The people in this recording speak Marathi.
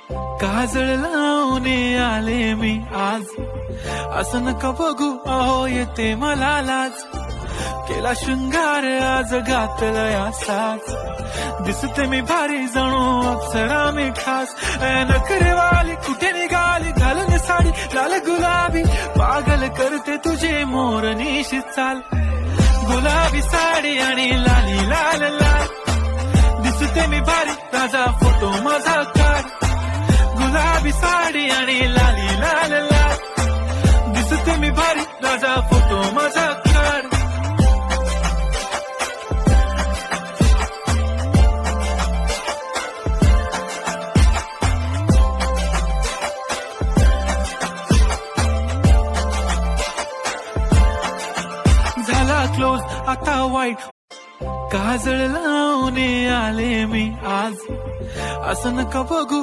काजळ लावणे आले मी आज, असं नका बघू अहो येते मला लाज. केला शृंगार आज घातला या साज, दिसते मी भारी जणू अप्सरा मी खास. नखरेवाली कुठे निघाली घालून साडी लाल गुलाबी, पागल करते तुझे मोरनीशी चाल. गुलाबी साडी आणि लाली लाल लाल, दिसते मी भारी राजा फोटो माझा काढ. गुलाबी साडी आणि लाली लाल लाल, दिसते मी भारी राजा फोटो माझा काढ. झाला क्लोज आता वाईट, काजळ लावणे आले मी आज, असं नका बघू